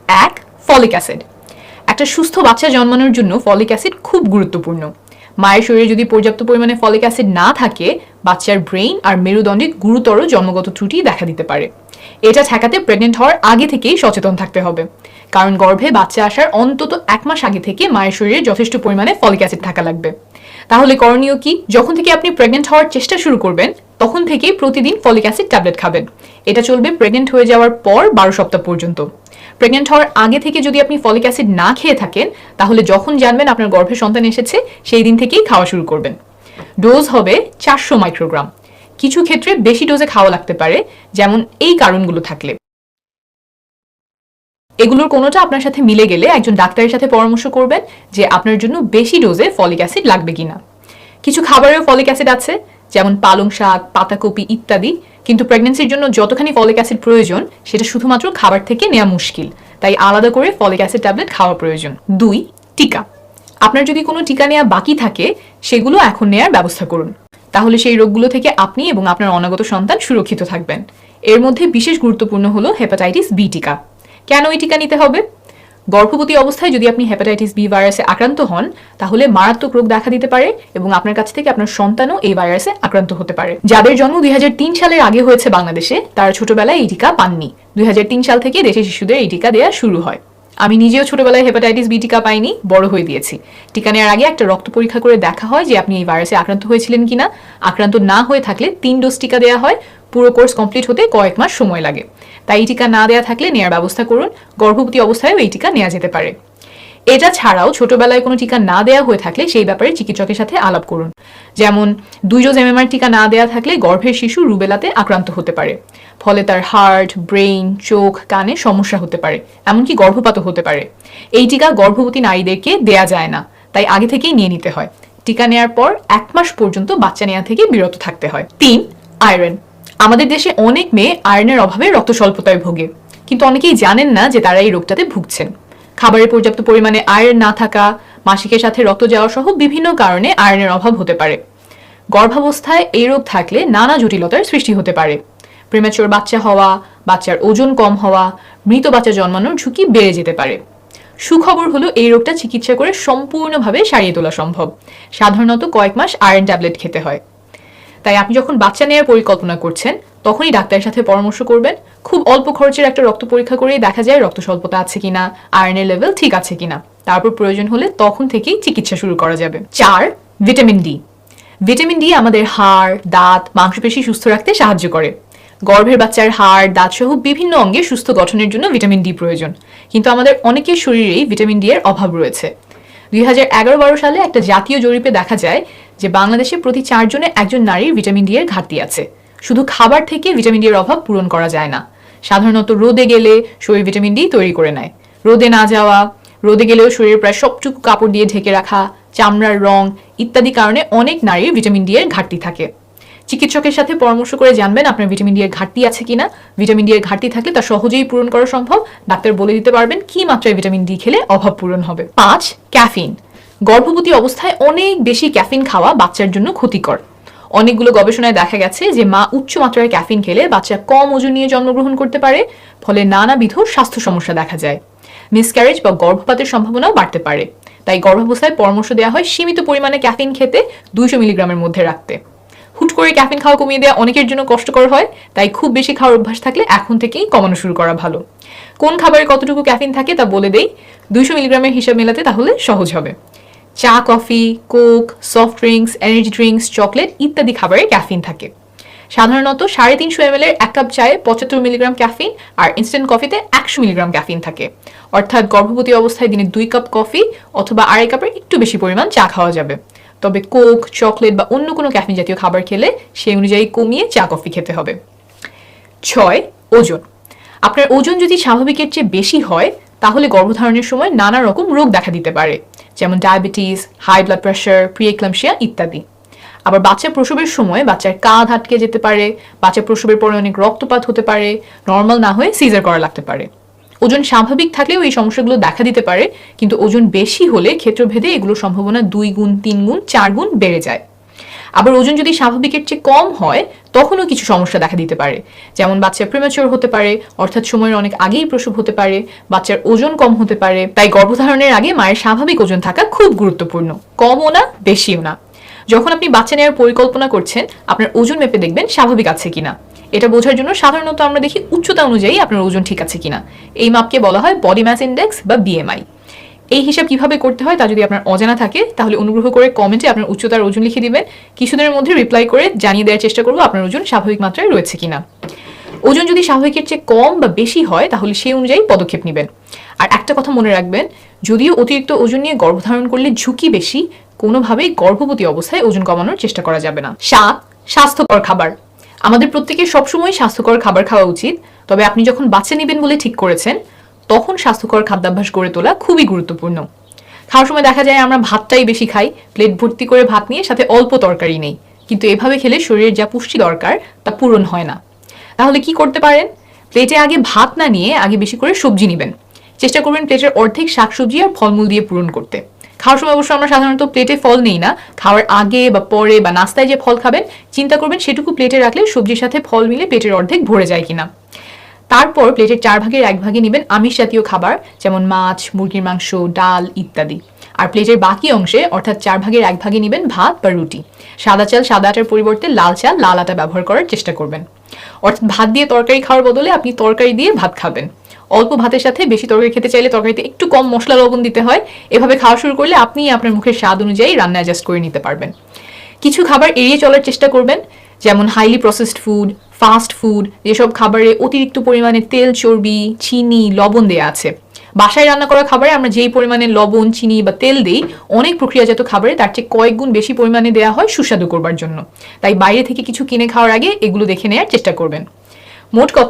এক, folic acid. একটা সুস্থ বাচ্চা জন্মানোর জন্য ফলিক অ্যাসিড খুব গুরুত্বপূর্ণ। মায়ের শরীরে যদি পর্যাপ্ত পরিমাণে ফলিক অ্যাসিড না থাকে, বাচ্চার ব্রেইন আর মেরুদণ্ডে গুরুতর জন্মগত ত্রুটি দেখা দিতে পারে। এটা ঠেকাতে প্রেগনেন্ট হওয়ার আগে থেকেই সচেতন থাকতে হবে, কারণ গর্ভে বাচ্চা আসার অন্তত 1 মাস আগে থেকে মায়ের শরীরে যথেষ্ট পরিমাণে ফলিক অ্যাসিড থাকা লাগবে। তাহলে করণীয় কি? যখন থেকে আপনি প্রেগনেন্ট হওয়ার চেষ্টা শুরু করবেন তখন থেকেই প্রতিদিন ফলিক অ্যাসিড ট্যাবলেট খাবেন। এটা চলবে প্রেগনেন্ট হয়ে যাওয়ার পর 12 সপ্তাহ পর্যন্ত। প্রেগনেন্ট হওয়ার আগে থেকে যদি আপনি ফলিক অ্যাসিড না খেয়ে থাকেন, তাহলে যখন জানবেন আপনার গর্ভে সন্তান এসেছে সেই দিন থেকেই খাওয়া শুরু করবেন। ডোজ হবে 400 মাইক্রোগ্রাম। কিছু ক্ষেত্রে বেশি ডোজে খাওয়া লাগতে পারে, যেমন এই কারণগুলো থাকলে। এগুলোর কোনোটা আপনার সাথে মিলে গেলে একজন ডাক্তারের সাথে পরামর্শ করবেন যে আপনার জন্য বেশি ডোজে ফলিক অ্যাসিড লাগবে কিনা। কিছু খাবারেও ফলিক অ্যাসিড আছে, যেমন পালং শাক, পাতাকপি ইত্যাদি, কিন্তু প্রেগন্যান্সির জন্য যতখানি ফলিক অ্যাসিড প্রয়োজন সেটা শুধুমাত্র খাবার থেকে নেওয়া মুশকিল, তাই আলাদা করে ফলিক অ্যাসিড ট্যাবলেট খাওয়া প্রয়োজন। 2, টিকা। আপনার যদি কোনো টিকা নেওয়া বাকি থাকে সেগুলো এখন নেয়ার ব্যবস্থা করুন, তাহলে সেই রোগগুলো থেকে আপনি এবং আপনার অনাগত সন্তান সুরক্ষিত থাকবেন। এর মধ্যে বিশেষ গুরুত্বপূর্ণ হলো হেপাটাইটিস বি টিকা। কেন এই টিকা নিতে হবে? গর্ভবতী অবস্থায় যদি আপনি হেপাটাইটিস বি ভাইরাসে আক্রান্ত হন, তাহলে মারাত্মক রোগ দেখা দিতে পারে এবং আপনার কাছ থেকে আপনার সন্তানও এই ভাইরাসে আক্রান্ত হতে পারে। যাদের জন্ম 2003 সালের আগে হয়েছে বাংলাদেশে, তারা ছোটবেলায় এই টিকা পাননি। 2003 সাল থেকে দেশে শিশুদের এই টিকা দেওয়া শুরু হয়। আমি নিজেও ছোটবেলায় হেপাটাইটিস বি টিকা পাইনি, বড় হয়ে দিয়েছি। টিকা নেওয়ার আগে একটা রক্ত পরীক্ষা করে দেখা হয় যে আপনি এই ভাইরাসে আক্রান্ত হয়েছিলেন কিনা। আক্রান্ত না হয়ে থাকলে 3 ডোজ টিকা দেওয়া হয়। পুরো কোর্স কমপ্লিট হতে কয়েক মাস সময় লাগে। তাই এই টিকা না দেওয়া থাকলে নেওয়ার ব্যবস্থা করুন। গর্ভবতী অবস্থায়ও এই টিকা নেওয়া যেতে পারে। এটা ছাড়াও ছোটবেলায় কোনো টিকা না দেওয়া হয়ে থাকলে সেই ব্যাপারে চিকিৎসকের সাথে আলাপ করুন। যেমন 2 ডোজ এমএমআর টিকা না দেওয়া থাকলে গর্ভের শিশু রুবেলাতে আক্রান্ত হতে পারে, ফলে তার হার্ট, ব্রেইন, চোখ, কানে সমস্যা হতে পারে, এমনকি গর্ভপাতও হতে পারে। এই টিকা গর্ভবতী নারীদেরকে দেয়া যায় না, তাই আগে থেকেই নিয়ে নিতে হয়। টিকা নেওয়ার পর 1 মাস পর্যন্ত বাচ্চা নেওয়া থেকে বিরত থাকতে হয়। 3, আয়রন। আমাদের দেশে অনেক মেয়ে আয়রনের অভাবে রক্ত স্বল্পতায় ভোগে, কিন্তু অনেকেই জানেন না যে তারা এই রোগটাতে ভুগছেন। খাবারে পর্যাপ্ত পরিমাণে আয়রন না থাকা, মাসিকের সাথে রক্ত যাওয়া সহ বিভিন্ন কারণে আয়রনের অভাব হতে পারে। গর্ভাবস্থায় এই রোগ থাকলে নানা জটিলতার সৃষ্টি হতে পারে। প্রিম্যাচুর বাচ্চা হওয়া, বাচ্চার ওজন কম হওয়া, মৃত বাচ্চা জন্মানোর ঝুঁকি বেড়ে যেতে পারে। সুখবর হলো এই রোগটা চিকিৎসা করে সম্পূর্ণভাবে সারিয়ে তোলা সম্ভব। সাধারণত কয়েক মাস আয়রন ট্যাবলেট খেতে হয়। তাই আপনি যখন বাচ্চা নেওয়ার পরিকল্পনা করছেন তখনই ডাক্তারের সাথে পরামর্শ করবেন। খুব অল্প খরচের একটা রক্ত পরীক্ষা করেই দেখা যায় রক্ত স্বল্পতা আছে কিনা, আয়রনের লেভেল ঠিক আছে কিনা। তারপর প্রয়োজন হলে তখন থেকেই চিকিৎসা শুরু করা যাবে। 4, ভিটামিন ডি। ভিটামিন ডি আমাদের হাড়, দাঁত, মাংসপেশি সুস্থ রাখতে সাহায্য করে। গর্ভের বাচ্চার হাড়, দাঁত সহ বিভিন্ন অঙ্গের সুস্থ গঠনের জন্য ভিটামিন ডি প্রয়োজন, কিন্তু আমাদের অনেকের শরীরেই ভিটামিন ডি এর অভাব রয়েছে। 2011-12 সালে একটা জাতীয় জরিপে দেখা যায় যে বাংলাদেশে প্রতি 4 জনে একজন নারীর ভিটামিন ডি এর ঘাটতি আছে। শুধু খাবার থেকে ভিটামিন ডি এর অভাব পূরণ করা যায় না। সাধারণত রোদে গেলে শরীর ভিটামিন ডি তৈরি করে নেয়। রোদে না যাওয়া, রোদে গেলেও শরীরের প্রায় সবটুকু কাপড় দিয়ে ঢেকে রাখা, চামড়ার রং ইত্যাদি কারণে অনেক নারীর ভিটামিন ডি এর ঘাটতি থাকে। চিকিৎসকের সাথে পরামর্শ করে জানবেন আপনার ভিটামিন ডি এর ঘাটতি আছে কিনা। ভিটামিন ডি এর ঘাটতি থাকলে তা সহজেই পূরণ করা সম্ভব। ডাক্তার বলে দিতে পারবেন কি মাত্রায় ভিটামিন ডি খেলে অভাব পূরণ হবে। 5, ক্যাফিন। গর্ভবতী অবস্থায় অনেক বেশি ক্যাফিন খাওয়া বাচ্চার জন্য ক্ষতিকর। অনেকগুলো গবেষণায় দেখা গেছে যে মা উচ্চ মাত্রায় ক্যাফিন খেলে বাচ্চা কম ওজন নিয়ে জন্মগ্রহণ করতে পারে, ফলে নানাবিধ স্বাস্থ্য সমস্যা দেখা যায়। মিসক্যারেজ বা গর্ভপাতের সম্ভাবনাও বাড়তে পারে। তাই গর্ভাবস্থায় পরামর্শ দেওয়া হয় সীমিত পরিমাণে ক্যাফিন খেতে 200 মিলিগ্রামের মধ্যে রাখতে। হুট করে ক্যাফিন খাওয়া কমিয়ে দেওয়া অনেকের জন্য কষ্টকর হয়, তাই খুব বেশি খাওয়ার অভ্যাস থাকলে এখন থেকেই কমানো শুরু করা ভালো। কোন খাবারে কতটুকু ক্যাফিন থাকে তা বলে দেই, 200 মিলিগ্রামের হিসাব মেলাতে তাহলে সহজ হবে। চা, coffee, Coke, soft drinks, energy drinks, chocolate ইত্যাদি খাবারে ক্যাফিন থাকে। সাধারণত 350 ml এর 1 কাপ চায়ে 75 মিলিগ্রাম ক্যাফিন আর ইনস্ট্যান্ট কফিতে 100 মিলিগ্রাম ক্যাফিন থাকে। অর্থাৎ গর্ভবতী অবস্থায় দিনে 2 কাপ কফি অথবা 2.5 কাপের একটু বেশি পরিমাণ চা খাওয়া যাবে। তবে কোক, চকলেট বা অন্য কোনো ক্যাফিন জাতীয় খাবার খেলে সেই অনুযায়ী কমিয়ে চা, কফি খেতে হবে। 6, ওজন। আপনার ওজন যদি স্বাভাবিকের চেয়ে বেশি হয় তাহলে গর্ভধারণের সময় নানা রকম রোগ দেখা দিতে পারে, যেমন ডায়াবেটিস, হাই ব্লাড প্রেশার, প্রিএক্লাম্পসিয়া ইত্যাদি। আবার বাচ্চা প্রসবের সময় বাচ্চার কাঁধ আটকে যেতে পারে, বাচ্চা প্রসবের পরে অনেক রক্তপাত হতে পারে, নর্মাল না হয়ে সিজার করা লাগতে পারে। ওজন স্বাভাবিক থাকলেও এই সমস্যাগুলো দেখা দিতে পারে, কিন্তু ওজন বেশি হলে ক্ষেত্রভেদে এগুলোর সম্ভাবনা 2 গুণ, 3 গুণ, 4 গুণ বেড়ে যায়। আবার ওজন যদি স্বাভাবিকের চেয়ে কম হয় তখনও কিছু সমস্যা দেখা দিতে পারে, যেমন বাচ্চা প্রিম্যাচিওর হতে পারে, অর্থাৎ সময়ের অনেক আগেই প্রসব হতে পারে, বাচ্চার ওজন কম হতে পারে। তাই গর্ভধারণের আগে মায়ের স্বাভাবিক ওজন থাকা খুব গুরুত্বপূর্ণ, কমও না বেশিও না। যখন আপনি বাচ্চা নেওয়ার পরিকল্পনা করছেন, আপনার ওজন মেপে দেখবেন স্বাভাবিক আছে কিনা। এটা বোঝার জন্য সাধারণত আমরা দেখি উচ্চতা অনুযায়ী আপনার ওজন ঠিক আছে কিনা। এই মাপকে বলা হয় বডি মাস ইন্ডেক্স বা বিএমআই। এই হিসাব কিভাবে করতে হয় তা যদি আপনার অজানা থাকে, তাহলে অনুগ্রহ করে কমেন্টে আপনার উচ্চতার ওজন লিখে দিবেন। কিছুদিনের মধ্যে রিপ্লাই করে জানিয়ে দেওয়ার চেষ্টা করবো আপনার ওজন স্বাভাবিক মাত্রায় রয়েছে কিনা। ওজন যদি স্বাভাবিকের চেয়ে কম বা বেশি হয়, তাহলে সেই অনুযায়ী পদক্ষেপ নেবেন। আর একটা কথা মনে রাখবেন, যদিও অতিরিক্ত ওজন নিয়ে গর্ভধারণ করলে ঝুঁকি বেশি, কোনোভাবেই গর্ভবতী অবস্থায় ওজন কমানোর চেষ্টা করা যাবে না। 7. স্বাস্থ্যকর খাবার। আমাদের প্রত্যেকের সবসময় স্বাস্থ্যকর খাবার খাওয়া উচিত, তবে আপনি যখন বাচ্চা নেবেন বলে ঠিক করেছেন, তখন স্বাস্থ্যকর খাদ্যাভ্যাস গড়ে তোলা খুবই গুরুত্বপূর্ণ। খাওয়ার সময় দেখা যায় আমরা ভাতটাই বেশি খাই, প্লেট ভর্তি করে ভাত নিয়ে সাথে অল্প তরকারি নেই, কিন্তু এভাবে খেলে শরীরের যা পুষ্টি দরকার তা পূরণ হয় না। তাহলে কি করতে পারেন? প্লেটে আগে ভাত না নিয়ে আগে বেশি করে সবজি নেবেন। চেষ্টা করবেন প্লেটের অর্ধেক শাকসবজি আর ফলমূল দিয়ে পূরণ করতে। খাওয়ার সময় অবশ্য আমরা সাধারণত প্লেটে ফল নেই না, খাওয়ার আগে বা পরে বা নাস্তায় যে ফল খাবেন চিন্তা করবেন সেটুকু প্লেটে রাখলে সবজির সাথে ফল মিলে প্লেটের অর্ধেক ভরে যায় কিনা। তারপর প্লেটের 4 ভাগের 1 ভাগে নেবেন আমিষ জাতীয় খাবার, যেমন মাছ, মুরগির মাংস, ডাল ইত্যাদি। আর প্লেটের বাকি অংশে অর্থাৎ 4 ভাগের 1 ভাগে নেবেন ভাত বা রুটি। সাদা চাল সাদা আটার পরিবর্তে লাল চাল লাল আটা ব্যবহার করার চেষ্টা করবেন। অর্থাৎ ভাত দিয়ে তরকারি খাওয়ার বদলে আপনি তরকারি দিয়ে ভাত খাবেন। অল্প ভাতের সাথে বেশি তরকারি খেতে চাইলে তরকারিতে একটু কম মশলা লবণ দিতে হয়। এভাবে খাওয়া শুরু করলে আপনি আপনার মুখের স্বাদ অনুযায়ী রান্না অ্যাডজাস্ট করে নিতে পারবেন। কিছু খাবার এড়িয়ে চলার চেষ্টা করবেন, যেমন highly processed food, fast food, যেসব খাবারে অতিরিক্ত পরিমাণে তেল, চর্বি, চিনি, লবণ দেয়া আছে। বাসায় রান্না করা খাবারে আমরা যেই পরিমাণে লবণ, চিনি বা তেল দেই, অনেক প্রক্রিয়াজাত খাবারে তার চেয়ে কয়েক গুণ বেশি পরিমাণে দেওয়া হয় সুস্বাদু করবার জন্য। তাই বাইরে থেকে কিছু কিনে খাওয়ার আগে এগুলো দেখে নেওয়ার চেষ্টা করবেন। মোট কথা,